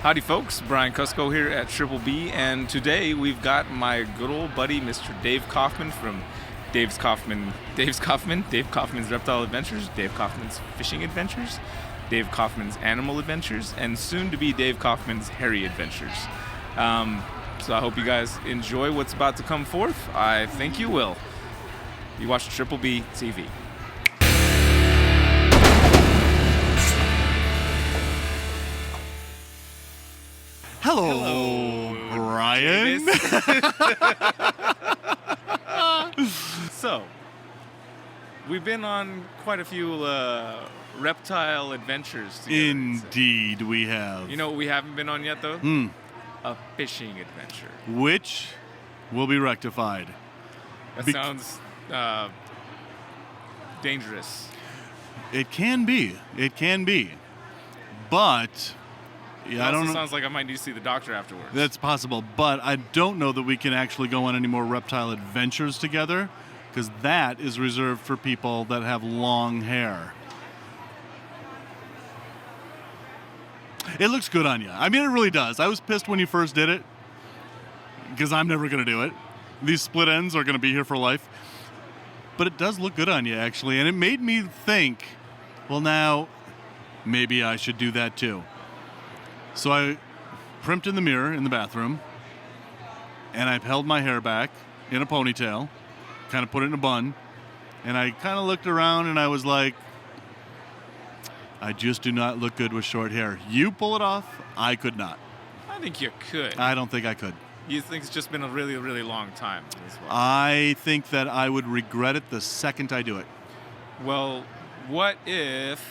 Howdy folks, Brian Cusco here at Triple B, and today we've got my good old buddy Mr. Dave Kaufman from Dave Kaufman's Reptile Adventures, Dave Kaufman's Fishing Adventures, Dave Kaufman's Animal Adventures, and soon to be Dave Kaufman's Hairy Adventures. So I hope you guys enjoy what's about to come forth. I think you will. You watch Triple B TV. Hello, Brian. So, we've been on quite a few reptile adventures together. Indeed, we have. You know what we haven't been on yet, though? A fishing adventure. Which will be rectified. That sounds dangerous. It can be. It can be. But... yeah, I don't know. Sounds like I might need to see the doctor afterwards. That's possible, but I don't know that we can actually go on any more reptile adventures together, because that is reserved for people that have long hair. It looks good on you. I mean, it really does. I was pissed when you first did it, because I'm never going to do it. These split ends are going to be here for life. But it does look good on you, actually, and it made me think, well, now, maybe I should do that too. So I primped in the mirror in the bathroom, and I held my hair back in a ponytail, kind of put it in a bun, and I kind of looked around and I was like, I just do not look good with short hair. You pull it off, I could not. I think you could. I don't think I could. You think it's just been a really, really long time as well? I think that I would regret it the second I do it. Well, what if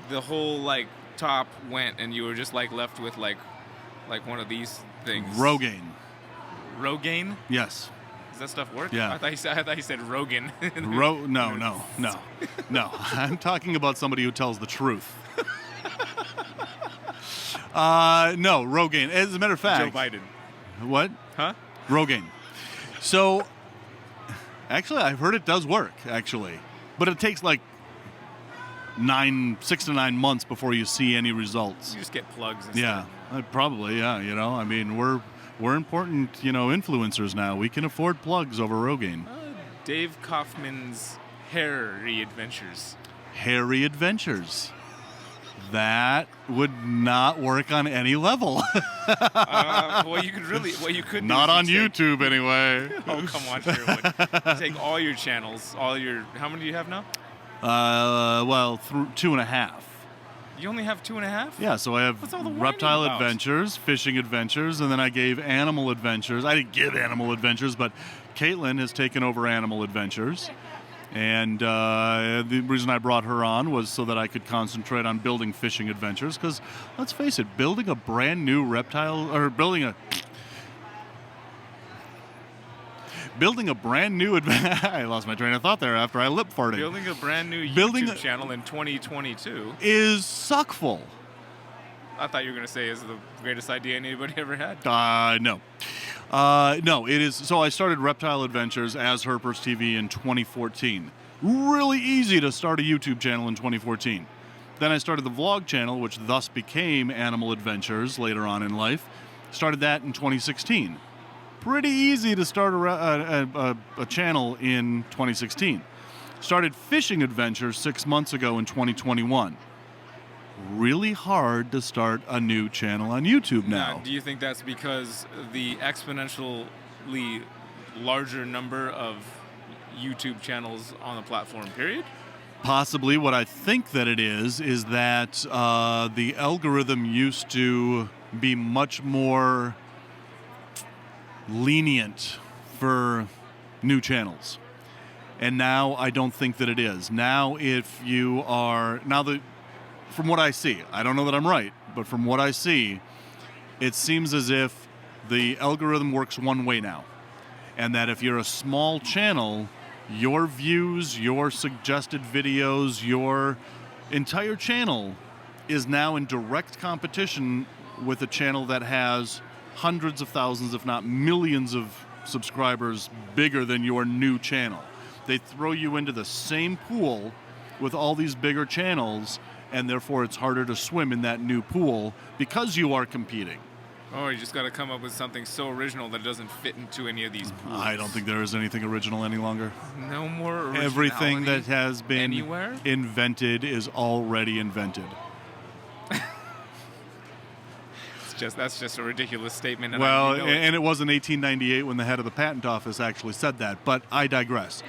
the whole, top went and you were just left with like one of these things? Rogaine. Rogaine? Yes. Does that stuff work? Yeah. I thought you said Rogan. No. I'm talking about somebody who tells the truth. No, Rogaine. As a matter of fact. Joe Biden. What? Huh? Rogaine. So, actually, I've heard it does work, actually. But it takes 6 to 9 months before you see any results. You just get plugs and stuff. Yeah, probably, yeah. I mean, we're important, influencers now. We can afford plugs over Rogaine. Dave Kaufman's Hairy Adventures. Hairy Adventures. That would not work on any level. Well, you could not on YouTube anyway. Oh, come on, sure would. Take all your channels, how many do you have now? Through 2.5. You only have 2.5? Yeah, so I have Reptile Adventures, Fishing Adventures, and then I gave Animal Adventures. I didn't give Animal Adventures, but Caitlin has taken over Animal Adventures. And the reason I brought her on was so that I could concentrate on building Fishing Adventures, because, let's face it, building a brand new I lost my train of thought there after I lip farted. Building a brand new YouTube channel in 2022 is suckful. I thought you were going to say is the greatest idea anybody ever had. No. No, it is. So I started Reptile Adventures as Herpers TV in 2014. Really easy to start a YouTube channel in 2014. Then I started the vlog channel, which thus became Animal Adventures later on in life. Started that in 2016. Pretty easy to start a channel in 2016. Started Fishing Adventures 6 months ago in 2021. Really hard to start a new channel on YouTube now. Do you think that's because the exponentially larger number of YouTube channels on the platform, period? Possibly. What I think that it is that the algorithm used to be much more lenient for new channels. And now I don't think that it is. Now from what I see, I don't know that I'm right, but from what I see, it seems as if the algorithm works one way now. And that if you're a small channel, your views, your suggested videos, your entire channel is now in direct competition with a channel that has hundreds of thousands, if not millions of subscribers bigger than your new channel. They throw you into the same pool with all these bigger channels, and therefore it's harder to swim in that new pool because you are competing. Oh, you just got to come up with something so original that it doesn't fit into any of these pools. I don't think there is anything original any longer. No more originality. Everything that has been anywhere? invented is already invented. That's just a ridiculous statement. And Well, and it was in 1898 when the head of the patent office actually said that, but I digress.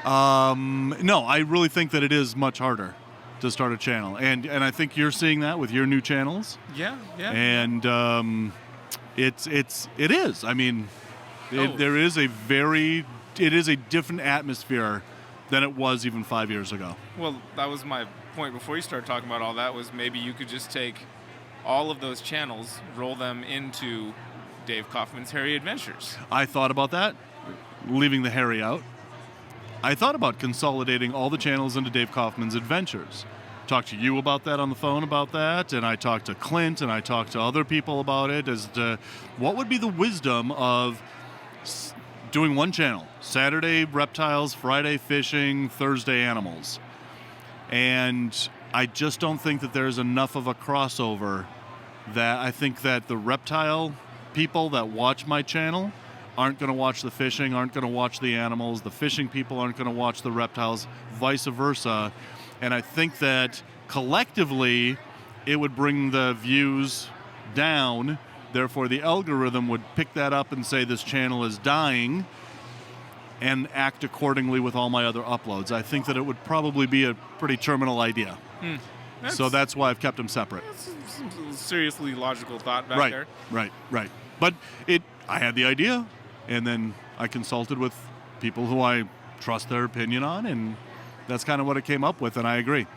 No, I really think that it is much harder to start a channel, and I think you're seeing that with your new channels. Yeah. And it is. I mean, it is a different atmosphere than it was even 5 years ago. Well, that was my point before you started talking about all that, was maybe you could just take all of those channels, roll them into Dave Kaufman's Hairy Adventures. I thought about that, leaving the hairy out. I thought about consolidating all the channels into Dave Kaufman's Adventures. Talked to you about that on the phone about that, and I talked to Clint, and I talked to other people about it as to what would be the wisdom of doing one channel. Saturday reptiles, Friday fishing, Thursday animals. And I just don't think that there's enough of a crossover that I think that the reptile people that watch my channel aren't going to watch the fishing, aren't going to watch the animals. The fishing people aren't going to watch the reptiles, vice versa. And I think that collectively it would bring the views down. Therefore, the algorithm would pick that up and say this channel is dying and act accordingly with all my other uploads. I think that it would probably be a pretty terminal idea. So that's why I've kept them separate. That's some seriously logical thought back there. Right. But I had the idea, and then I consulted with people who I trust their opinion on, and that's kind of what it came up with, and I agree.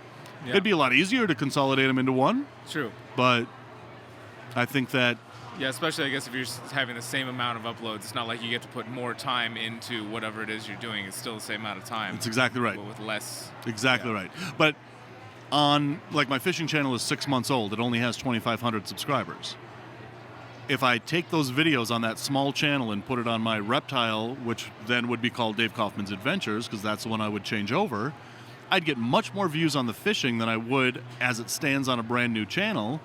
Yeah. It'd be a lot easier to consolidate them into one. True. But I think that... Yeah, especially, I guess, if you're having the same amount of uploads, it's not like you get to put more time into whatever it is you're doing. It's still the same amount of time. That's exactly right. But with less... Exactly right. But on, like, my fishing channel is 6 months old. It only has 2,500 subscribers. If I take those videos on that small channel and put it on my reptile, which then would be called Dave Kaufman's Adventures, because that's the one I would change over, I'd get much more views on the fishing than I would as it stands on a brand new channel.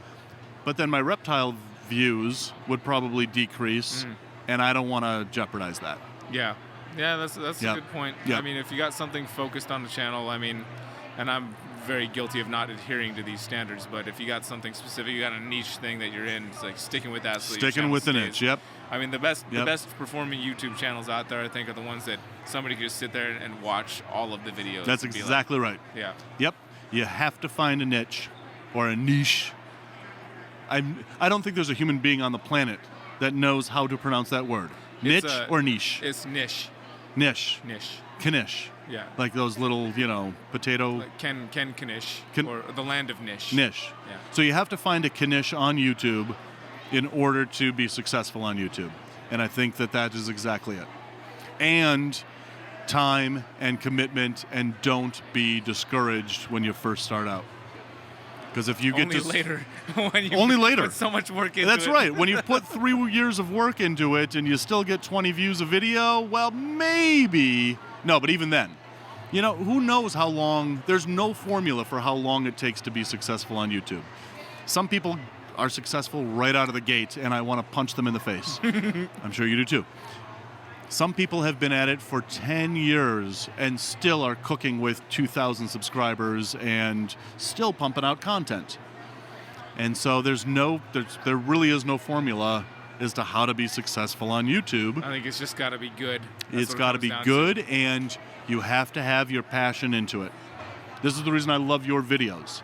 But then my reptile views would probably decrease, and I don't want to jeopardize that. Yeah, that's a good point. Yep. I mean, if you got something focused on the channel, I mean, and I'm very guilty of not adhering to these standards, but if you got something specific, you got a niche thing that you're in, it's like sticking with that. So sticking with the niche, yep. I mean, the best performing YouTube channels out there, I think, are the ones that somebody can just sit there and watch all of the videos. That's exactly right. Yeah. Yep. You have to find a niche or a niche. I don't think there's a human being on the planet that knows how to pronounce that word. Niche or niche? It's niche. Niche. Niche. Knish. Yeah. Like those little, potato... Like Ken Knish, or the land of Nish. Niche. Yeah. So you have to find a Knish on YouTube in order to be successful on YouTube. And I think that is exactly it. And time and commitment, and don't be discouraged when you first start out. Because if you get only later, when you only later, put so much work into it. That's right. When you put 3 years of work into it and you still get 20 views a video, well, maybe. No, but even then, who knows how long? There's no formula for how long it takes to be. Successful on YouTube. Some people are successful right out of the gate, and I want to punch them in the face. I'm sure you do too. Some people have been at it for 10 years and still are cooking with 2,000 subscribers and still pumping out content. And so there really is no formula as to how to be successful on YouTube. I think it's just got to be good. It's got to be good, and you have to have your passion into it. This is the reason I love your videos.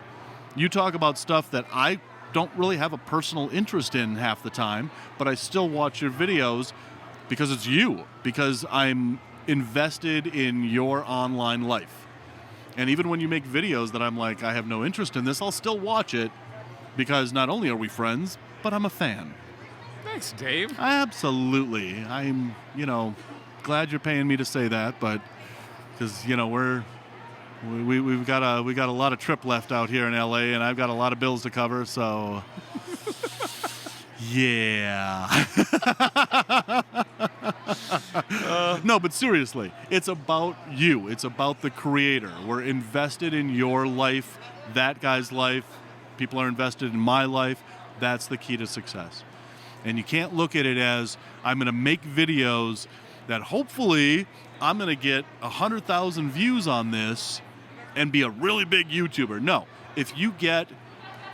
You talk about stuff that I don't really have a personal interest in half the time, but I still watch your videos because it's you, because I'm invested in your online life. And even when you make videos that I'm like, I have no interest in this, I'll still watch it because not only are we friends, but I'm a fan. Thanks, Dave. Absolutely. I'm, glad you're paying me to say that, but because, we've got a lot of trip left out here in LA, and I've got a lot of bills to cover, so yeah. No, but seriously, it's about you. It's about the creator. We're invested in your life that guy's life. People are invested in my life. That's the key to success. And you can't look at it as, I'm going to make videos that hopefully I'm going to get 100,000 views on this and be a really big YouTuber. No. If you get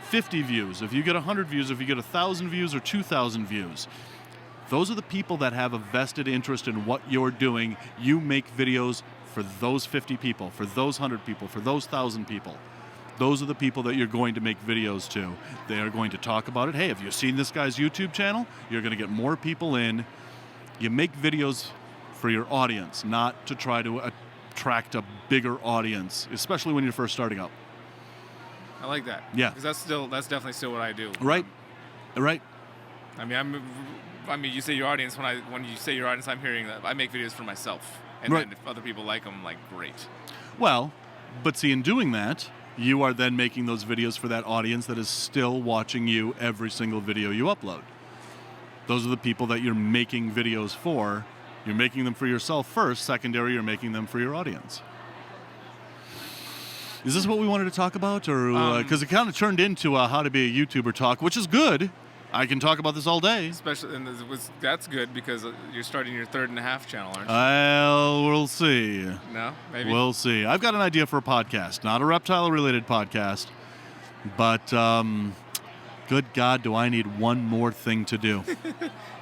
50 views, if you get 100 views, if you get 1,000 views or 2,000 views, those are the people that have a vested interest in what you're doing. You make videos for those 50 people, for those 100 people, for those 1,000 people. Those are the people that you're going to make videos to. They are going to talk about it. Hey, have you seen this guy's YouTube channel? You're going to get more people in. You make videos for your audience, not to try to attract a bigger audience, especially when you're first starting out. I like that. Yeah. Because that's definitely still what I do. Right. Right. I mean, you say your audience. When you say your audience, I'm hearing that I make videos for myself, and right. then if other people like them, like great. Well, but see, in doing that, you are then making those videos for that audience that is still watching you every single video you upload. Those are the people that you're making videos for. You're making them for yourself first. Secondary, you're making them for your audience. Is this what we wanted to talk about? Or because it kind of turned into a how to be a YouTuber talk, which is good. I can talk about this all day. Especially, and that's good because you're starting your 3.5 channel, aren't you? Well, we'll see. No? Maybe? We'll see. I've got an idea for a podcast. Not a reptile-related podcast, but good God, do I need one more thing to do.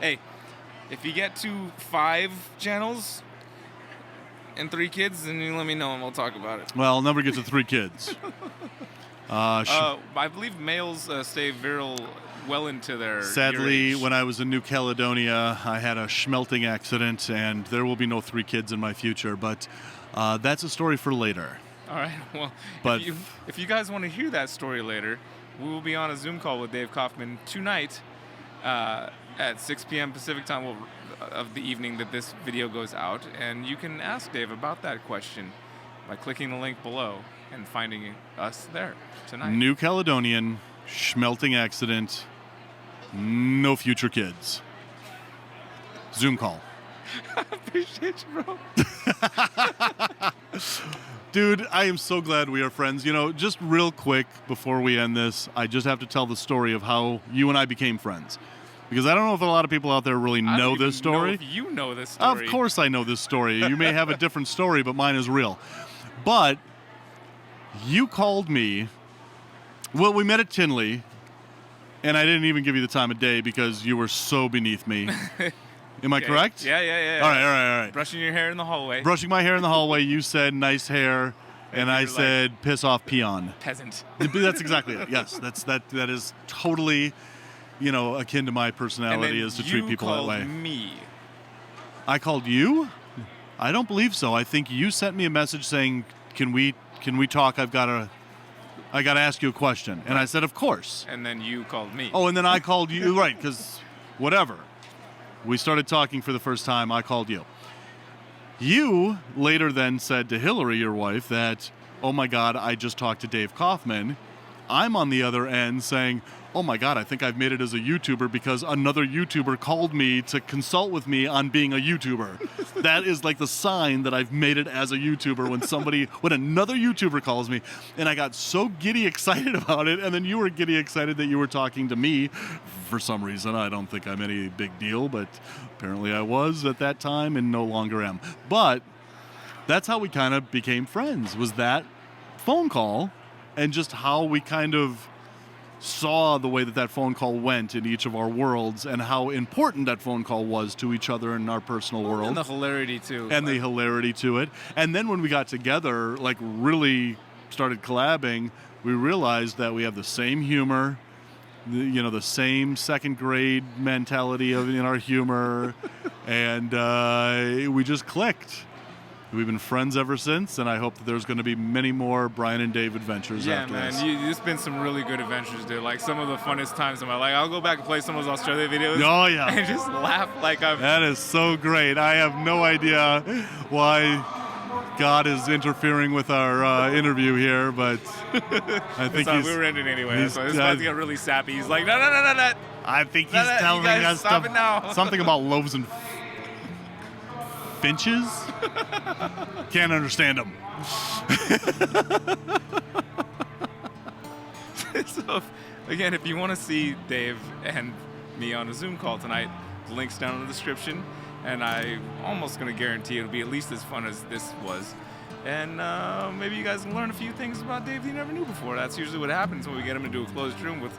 Hey, if you get to 5 channels and 3 kids, then you let me know and we'll talk about it. Well, I'll never get to 3 kids. I believe males stay virile well into their Sadly, your age. when I was in New Caledonia, I had a schmelting accident, and there will be no 3 kids in my future, but that's a story for later. All right. Well, but if you guys want to hear that story later, we will be on a Zoom call with Dave Kaufman tonight at 6 p.m. Pacific time of the evening that this video goes out, and you can ask Dave about that question by clicking the link below and finding us there tonight. New Caledonian, schmelting accident, no future kids. Zoom call. I appreciate you, bro. Dude, I am so glad we are friends. You know, just real quick before we end this, I just have to tell the story of how you and I became friends. Because I don't know if a lot of people out there really know this story. I don't even know if you know this story. Of course I know this story. You may have a different story, but mine is real. But you called me. Well, we met at Tinley, and I didn't even give you the time of day because you were so beneath me. Am I correct? Yeah. All right. Brushing your hair in the hallway. Brushing my hair in the hallway, you said nice hair, and I said piss off peon. Peasant. That's exactly it. Yes, that is totally, akin to my personality is to treat people that way. You called me. I called you? I don't believe so. I think you sent me a message saying, "Can we talk? I got to ask you a question." And I said, "Of course." And then you called me. Oh, and then I called you, right, because whatever. We started talking for the first time. I called you. You later then said to Hillary, your wife, that, "Oh my God, I just talked to Dave Kaufman." I'm on the other end saying, "Oh my God, I think I've made it as a YouTuber because another YouTuber called me to consult with me on being a YouTuber." That is like the sign that I've made it as a YouTuber when another YouTuber calls me. And I got so giddy excited about it. And then you were giddy excited that you were talking to me for some reason. I don't think I'm any big deal, but apparently I was at that time and no longer am. But that's how we kind of became friends, was that phone call and just how we kind of saw the way that phone call went in each of our worlds and how important that phone call was to each other in our personal world. And the hilarity, too. And the hilarity to it. And then when we got together, like really started collabing, we realized that we have the same humor, the same second grade mentality in our humor, and we just clicked. We've been friends ever since, and I hope that there's going to be many more Brian and Dave adventures after this. Yeah, man, it's been some really good adventures, dude. Like, some of the funnest times in my life. I'll go back and play some of those Australia videos. Oh, yeah. And just laugh like I'm... That is so great. I have no idea why God is interfering with our interview here, but I think we were ending anyway, so this guy's get really sappy. He's like, no. I think he's telling us something about loaves and finches. Can't understand him. So, again, if you want to see Dave and me on a Zoom call tonight, the link's down in the description. And I'm almost going to guarantee it'll be at least as fun as this was. And maybe you guys can learn a few things about Dave you never knew before. That's usually what happens when we get him into a closed room with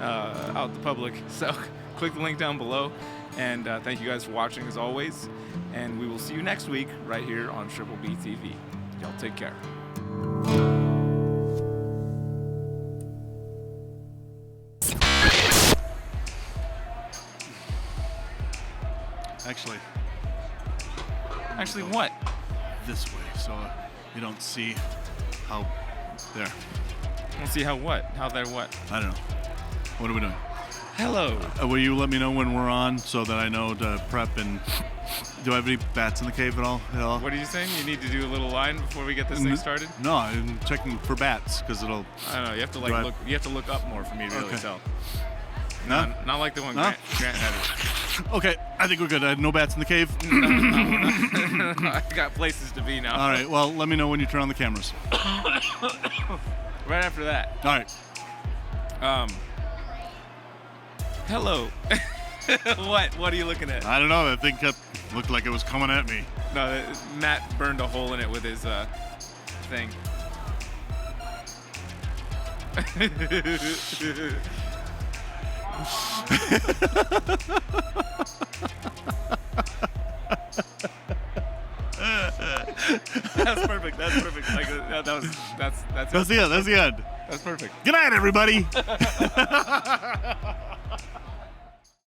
out the public. So click the link down below. And thank you guys for watching as always. And we will see you next week right here on Triple B TV. Y'all take care. Actually, what? This way, so you don't see how. There. Don't see how what? How there what? I don't know. What are we doing? Hello. Will you let me know when we're on so that I know to prep? And do I have any bats in the cave at all? What are you saying? You need to do a little line before we get this thing started? No, I'm checking for bats because it'll. I don't know. You have to look. You have to look up more for me to really tell. No? Not like the one Grant had. Okay, I think we're good. I had no bats in the cave. No, I got places to be now. All right. Well, let me know when you turn on the cameras. Right after that. All right. Hello. What are you looking at? I don't know. That thing looked like it was coming at me. No, Matt burned a hole in it with his thing. That's perfect. That's perfect. Like that's the end. That's the end. That's perfect. Good night, everybody.